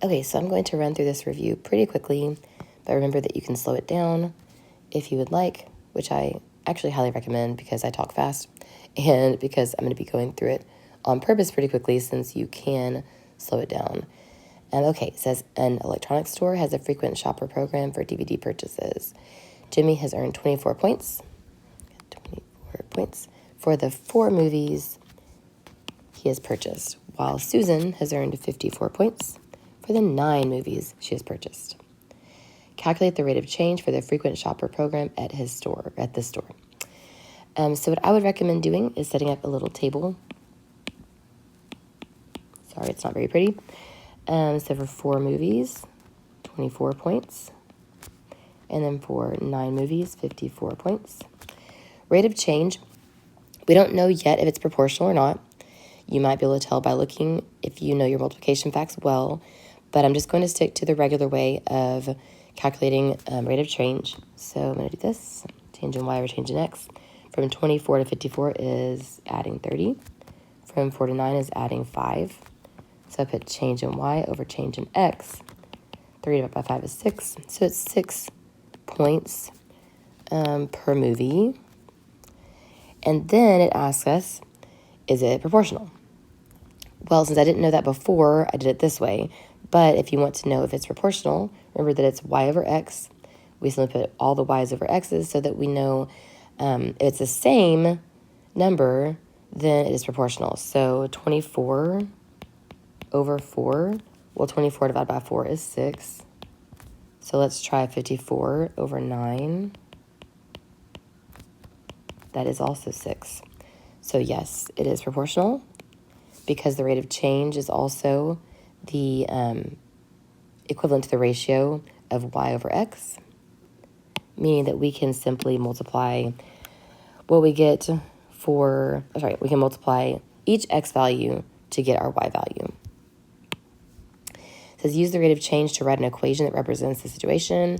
Okay, so I'm going to run through this review pretty quickly, but remember that you can slow it down if you would like, which I actually highly recommend because I talk fast and because I'm going to be going through it on purpose pretty quickly since you can slow it down. Okay, it says an electronics store has a frequent shopper program for DVD purchases. Jimmy has earned 24 points. 24 points for the 4 movies he has purchased, while Susan has earned 54 points for the 9 movies she has purchased. Calculate the rate of change for the frequent shopper program at this store. So what I would recommend doing is setting up a little table. Sorry, it's not very pretty. So for 4 movies, 24 points. And then for 9 movies, 54 points. Rate of change, we don't know yet if it's proportional or not. You might be able to tell by looking if you know your multiplication facts well, but I'm just going to stick to the regular way of calculating rate of change. So I'm going to do this. Change in y over change in x. From 24 to 54 is adding 30. From 4 to 9 is adding 5. So I put change in y over change in x. 3 divided by 5 is 6. So it's 6 points per movie. And then it asks us, is it proportional? Well, since I didn't know that before, I did it this way. But if you want to know if it's proportional, remember that it's y over x. We simply put all the y's over x's so that we know if it's the same number, then it is proportional. So 24 over 4, well, 24 divided by 4 is 6. So let's try 54 over 9. That is also 6. So yes, it is proportional because the rate of change is also the equivalent to the ratio of y over x, meaning that we can simply multiply what we get we can multiply each x value to get our y value. It says use the rate of change to write an equation that represents the situation.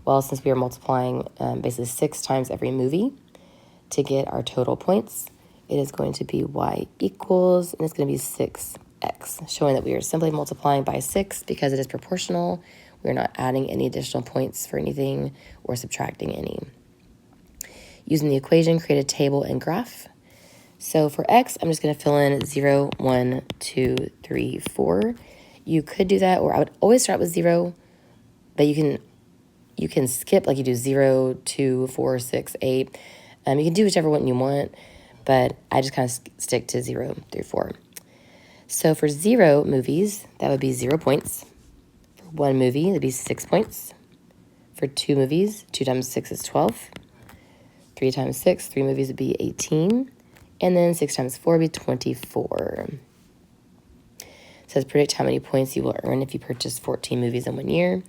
Well, since we are multiplying basically 6 times every movie to get our total points, it is going to be y equals, and it's going to be 6x, showing that we are simply multiplying by 6 because it is proportional. We're not adding any additional points for anything or subtracting any. Using the equation, create a table and graph. So for x, I'm just going to fill in 0, 1, 2, 3, 4. You could do that, or I would always start with 0, but you can skip, like you do 0, 2, 4, 6, 8. You can do whichever one you want, but I just kind of stick to 0 through 4. So for 0 movies, that would be 0 points. For 1 movie, that'd be 6 points. For 2 movies, 2 times 6 is 12. 3 times 6, 3 movies would be 18. And then 6 times 4 would be 24. It says predict how many points you will earn if you purchase 14 movies in 1 year.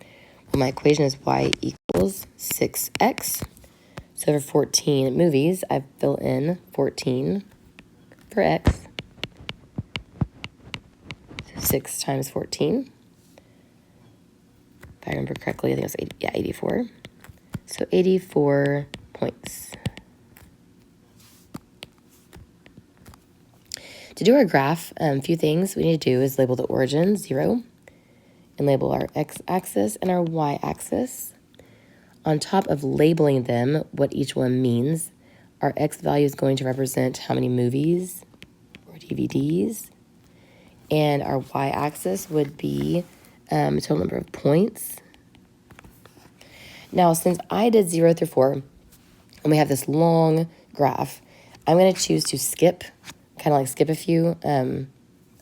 Well, my equation is y equals 6x. So for 14 movies, I fill in 14 for x. So 6 times 14. If I remember correctly, I think it was 84. So 84 points. To do our graph, a few things we need to do is label the origin, 0, and label our x-axis and our y-axis. On top of labeling them, what each one means, our x value is going to represent how many movies or DVDs, and our y-axis would be total number of points. Now, since I did 0 through 4, and we have this long graph, I'm going to choose to skip, kind of like skip a few. I'm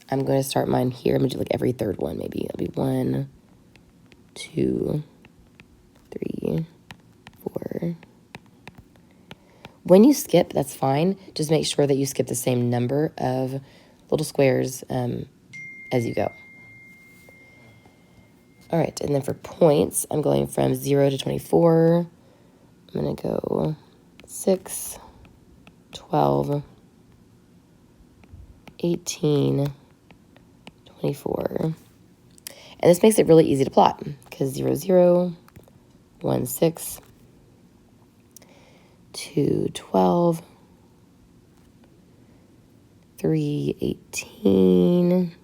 going to start mine here. I'm going to do like every third one, maybe. It'll be 1, 2, 3, 4. When you skip, that's fine. Just make sure that you skip the same number of little squares as you go. All right, and then for points, I'm going from 0 to 24. I'm going to go 6, 12, 18, 24. And this makes it really easy to plot because 0, 0, 1, 6, 2, 12, 3, 18,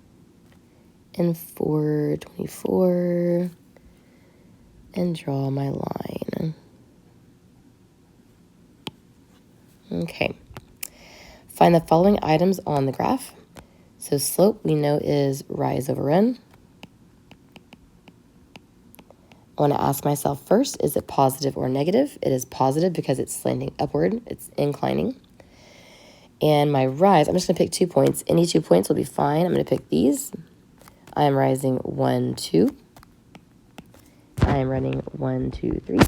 and 424 and draw my line. Okay. Find the following items on the graph. So slope we know is rise over run. I want to ask myself first, is it positive or negative? It is positive because it's slanting upward. It's inclining. And my rise, I'm just going to pick 2 points. Any 2 points will be fine. I'm going to pick these. I am rising 1, 2. I am running 1, 2, 3.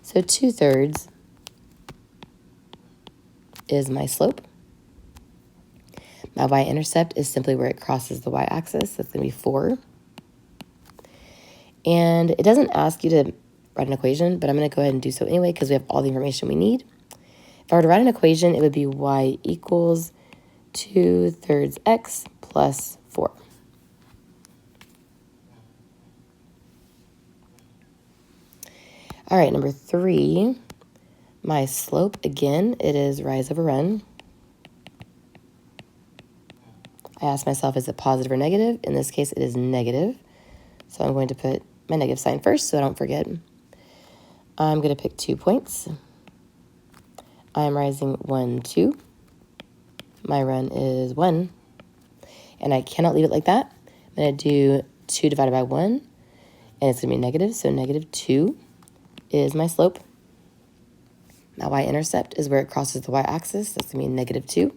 So 2/3 is my slope. My y-intercept is simply where it crosses the y-axis. That's going to be 4. And it doesn't ask you to write an equation, but I'm going to go ahead and do so anyway because we have all the information we need. If I were to write an equation, it would be y equals 2/3 x plus 4. All right, number 3, my slope, again, it is rise over run. I ask myself, is it positive or negative? In this case, it is negative. So I'm going to put my negative sign first so I don't forget. I'm going to pick 2 points. I'm rising 1, 2. My run is 1. And I cannot leave it like that. I'm going to do 2 divided by 1. And it's going to be negative. So negative 2 is my slope. My y-intercept is where it crosses the y-axis. That's going to be negative 2.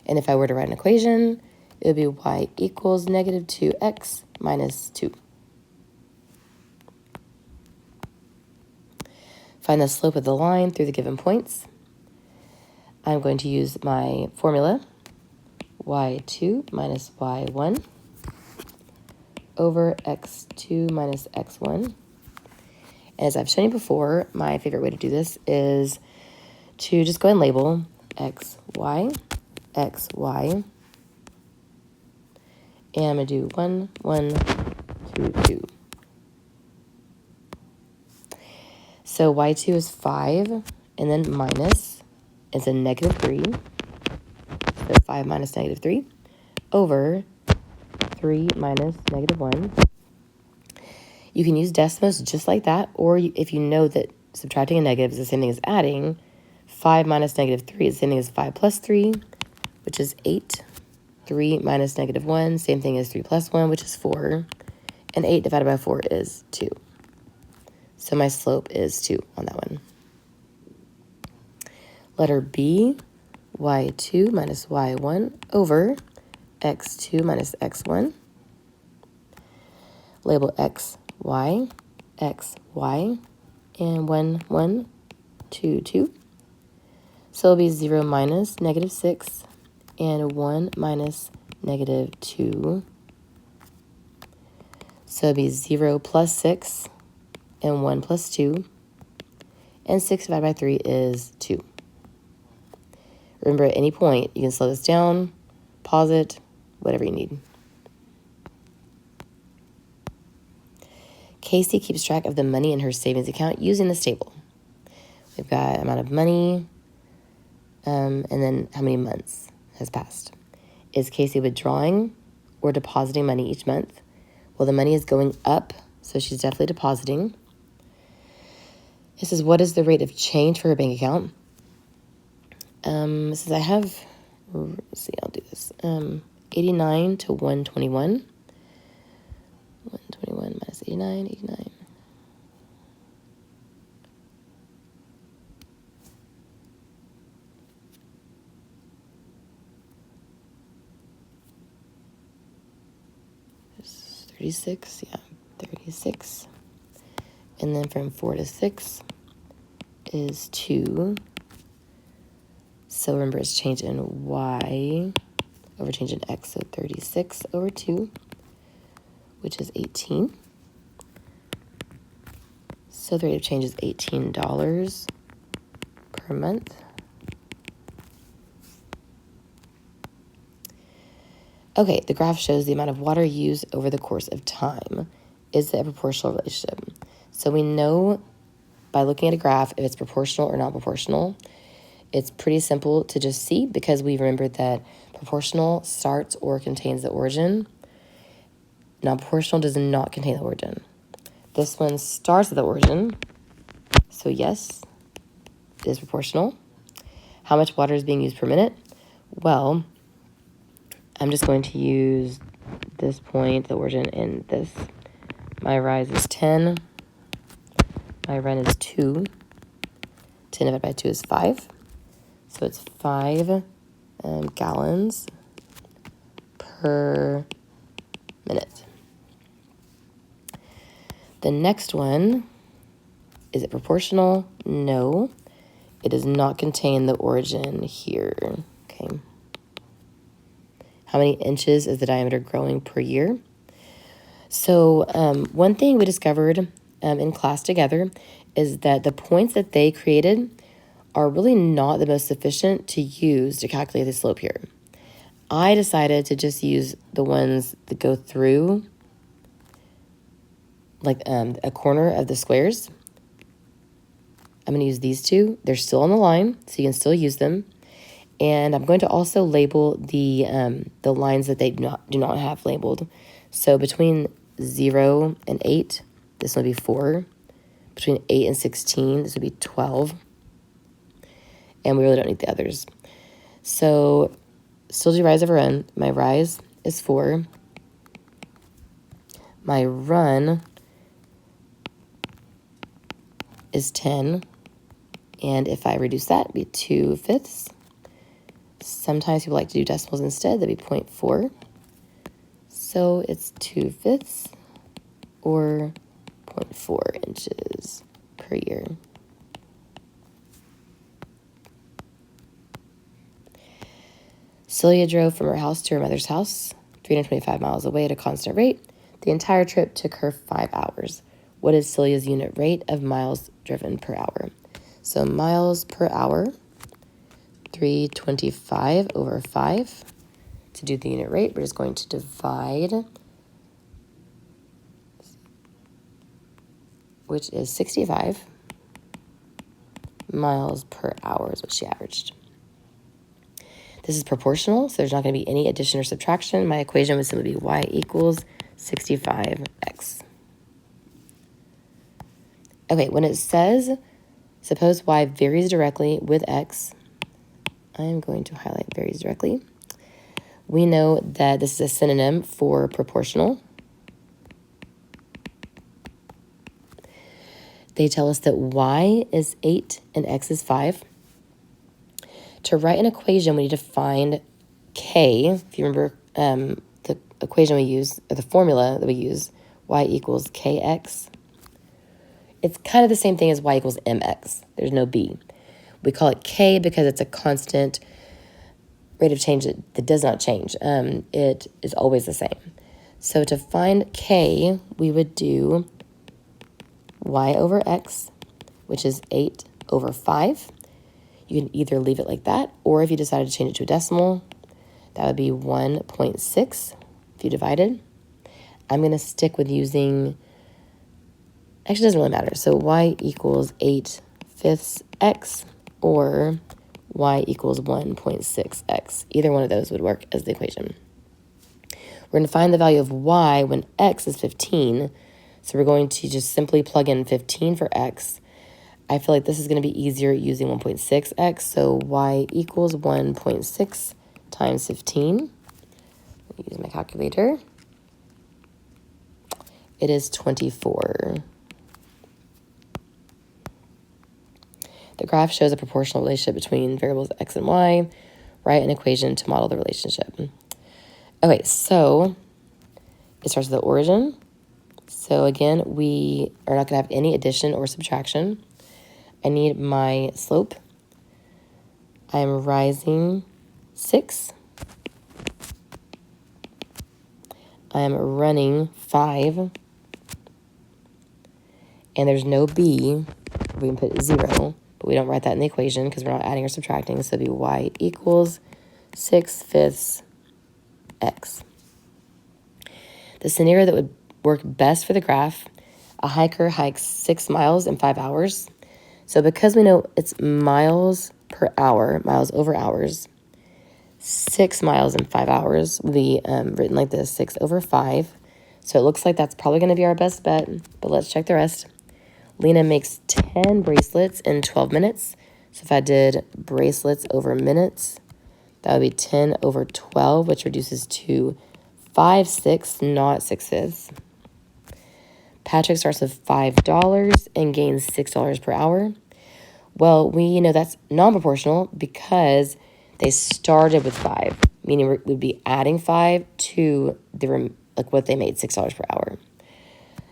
And if I were to write an equation, it would be y equals negative 2x minus 2. Find the slope of the line through the given points. I'm going to use my formula, y2 minus y1 over x2 minus x1. As I've shown you before, my favorite way to do this is to just go ahead and label x, y, x, y. And I'm going to do 1, 1, 2, 2. So y2 is 5, and then minus is a negative 3. So 5 minus negative 3 over 3 minus negative 1. You can use Desmos just like that, or if you know that subtracting a negative is the same thing as adding, 5 minus negative 3 is the same thing as 5 plus 3, which is 8. 3 minus negative 1, same thing as 3 plus 1, which is 4. And 8 divided by 4 is 2. So my slope is 2 on that one. Letter B, y2 minus y1 over x2 minus x1. Label x, y, x, y, and 1, 1, 2, 2. So it'll be 0 minus negative 6 and 1 minus negative 2. So it'll be 0 plus 6 and 1 plus 2. And 6 divided by 3 is 2. Remember, at any point, you can slow this down, pause it, whatever you need. Casey keeps track of the money in her savings account using this table. We've got amount of money, and then how many months has passed. Is Casey withdrawing or depositing money each month? Well, the money is going up, so she's definitely depositing. It says, what is the rate of change for her bank account? It says I have, let's see, I'll do this. 89 to 121. 121 minus 89, 89. There's 36, yeah, 36. And then from 4 to 6 is 2. So remember, it's change in y over change in x, so 36 over 2, which is 18. So the rate of change is $18 per month. Okay, the graph shows the amount of water used over the course of time. Is it a proportional relationship? So we know by looking at a graph if it's proportional or not proportional. It's pretty simple to just see because we remembered that Proportional starts or contains the origin. Non-proportional does not contain the origin. This one starts at the origin, so yes, it is proportional. How much water is being used per minute? Well, I'm just going to use this point, the origin, in this. My rise is 10. My run is 2. 10 divided by 2 is 5. So it's 5 gallons per minute. The next one, is it proportional? No. It does not contain the origin here. Okay. How many inches is the diameter growing per year? So one thing we discovered in class together is that the points that they created are really not the most sufficient to use to calculate the slope here. I decided to just use the ones that go through like a corner of the squares. I'm going to use these two. They're still on the line, so you can still use them. And I'm going to also label the lines that they do not have labeled. So between 0 and 8, this will be 4. Between 8 and 16, this would be 12. And we really don't need the others. So still do rise over run. My rise is 4. My run is 10. And if I reduce that, it'd be 2/5. Sometimes people like to do decimals instead. That'd be 0.4. So it's 2/5 or 0.4 inches per year. Celia drove from her house to her mother's house, 325 miles away at a constant rate. The entire trip took her 5 hours. What is Celia's unit rate of miles driven per hour? So miles per hour, 325 over 5. To do the unit rate, we're just going to divide, which is 65 miles per hour is what she averaged. This is proportional, so there's not going to be any addition or subtraction. My equation would simply be y equals 65x. Okay, when it says, suppose y varies directly with x, I'm going to highlight varies directly. We know that this is a synonym for proportional. They tell us that y is 8 and x is 5. To write an equation, we need to find k. If you remember the equation we use, or the formula that we use, y equals kx. It's kind of the same thing as y equals mx. There's no b. We call it k because it's a constant rate of change that does not change. It is always the same. So to find k, we would do y over x, which is 8 over 5. You can either leave it like that, or if you decided to change it to a decimal, that would be 1.6 if you divided. I'm going to stick with using, actually it doesn't really matter. So y equals 8/5 x or y equals 1.6x. Either one of those would work as the equation. We're going to find the value of y when x is 15. So we're going to just simply plug in 15 for x. I feel like this is going to be easier using 1.6x. So y equals 1.6 times 15. Use my calculator. It is 24. The graph shows a proportional relationship between variables x and y. Write an equation to model the relationship. Okay, so it starts with the origin. So again, we are not going to have any addition or subtraction. I need my slope. I am rising 6. I am running 5. And there's no b. We can put 0, but we don't write that in the equation because we're not adding or subtracting. So it'd be y equals 6/5 x. The scenario that would work best for the graph, a hiker hikes 6 miles in 5 hours. So because we know it's miles per hour, miles over hours, 6 miles in 5 hours will be written like this, 6 over 5. So it looks like that's probably going to be our best bet, but let's check the rest. Lena makes 10 bracelets in 12 minutes. So if I did bracelets over minutes, that would be 10 over 12, which reduces to 5/6, not 6/5. Patrick starts with $5 and gains $6 per hour. Well, we know that's non-proportional because they started with 5, meaning we'd be adding 5 to the like what they made, $6 per hour.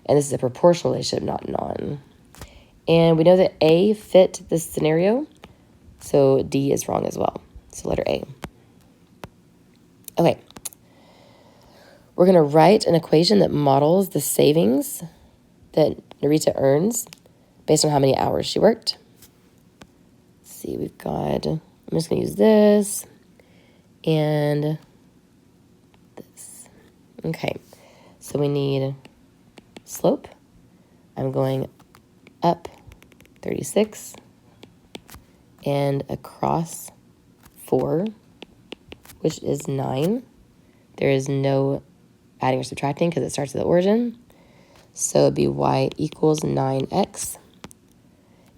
And this is a proportional relationship, not non. And we know that A fit this scenario, so D is wrong as well. So letter A. Okay. We're going to write an equation that models the savings that Narita earns based on how many hours she worked. Let's see, we've got, I'm just going to use this and this. Okay, so we need slope. I'm going up 36 and across 4, which is 9. There is no adding or subtracting because it starts at the origin. So it'd be y equals 9x.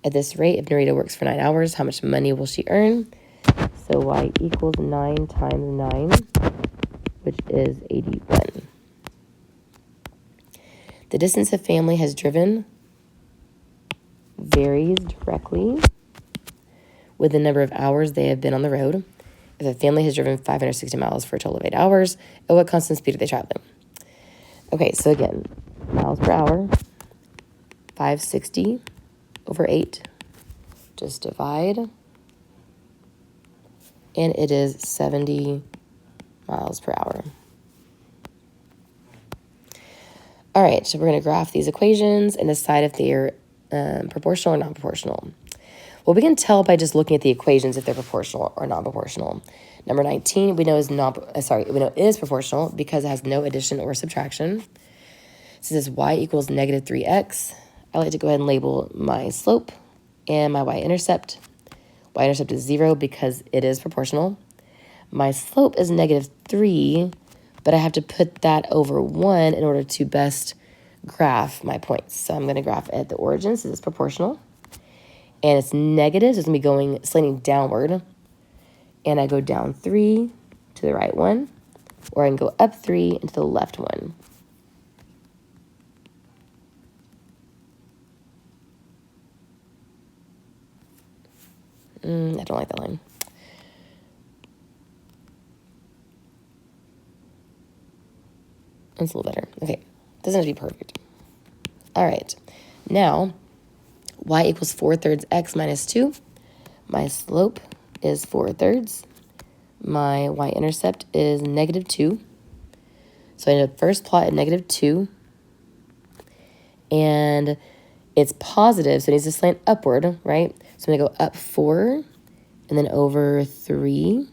At this rate, if Narita works for 9 hours, how much money will she earn? So y equals 9 times 9, which is 81. The distance a family has driven varies directly with the number of hours they have been on the road. If a family has driven 560 miles for a total of 8 hours, at what constant speed are they traveling? Okay, so again, miles per hour, 560 over 8. Just divide. And it is 70 miles per hour. All right, so we're going to graph these equations and decide if they're proportional or non-proportional. Well, we can tell by just looking at the equations if they're proportional or non-proportional. Number 19, we know is proportional because it has no addition or subtraction. It says y equals negative 3x. I like to go ahead and label my slope and my y-intercept. Y-intercept is 0 because it is proportional. My slope is negative 3, but I have to put that over 1 in order to best graph my points. So I'm going to graph at the origin, so it's proportional. And it's negative, so it's going to be slanting downward. And I go down 3 to the right one, or I can go up 3 into the left one. I don't like that line. It's a little better. Okay, doesn't have to be perfect. All right, now y equals 4/3 x minus 2. My slope is 4/3. My y-intercept is negative 2. So I need to first plot at negative 2. And it's positive, so it needs to slant upward, right? So I'm going to go up 4 and then over 3.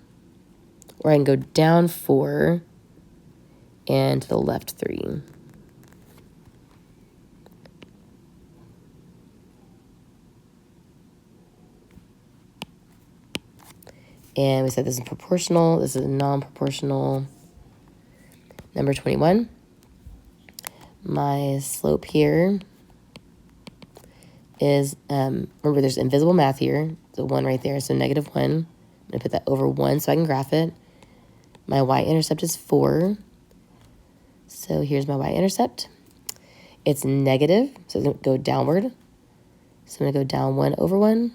Or I can go down 4 and to the left 3. And we said this is proportional. This is non-proportional. Number 21. My slope here is, remember there's invisible math here. So 1 right there, so negative 1. I'm going to put that over 1 so I can graph it. My y-intercept is 4. So here's my y-intercept. It's negative, so it's going to go downward. So I'm going to go down 1 over 1,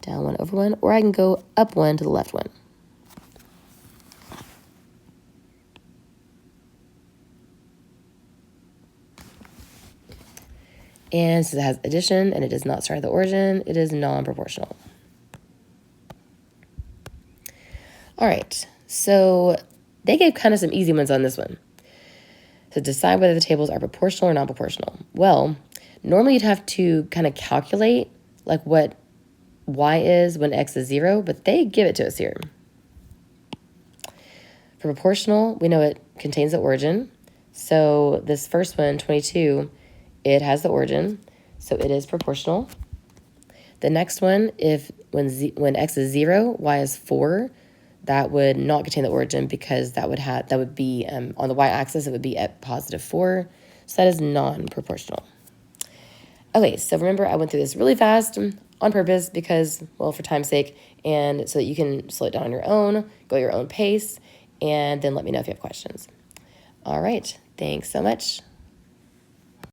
down 1 over 1, or I can go up 1 to the left 1. And since it has addition and it does not start at the origin, it is non-proportional. All right, so they gave kind of some easy ones on this one. To decide whether the tables are proportional or non-proportional. Well, normally you'd have to kind of calculate like what y is when x is 0, but they give it to us here. For proportional, we know it contains the origin. So this first one, 22, it has the origin, so it is proportional. The next one, when x is 0, y is 4, that would not contain the origin because that would be on the y-axis, it would be at +4. So that is non-proportional. Okay, so remember I went through this really fast on purpose because, well, for time's sake, and so that you can slow it down on your own, go at your own pace, and then let me know if you have questions. All right, thanks so much.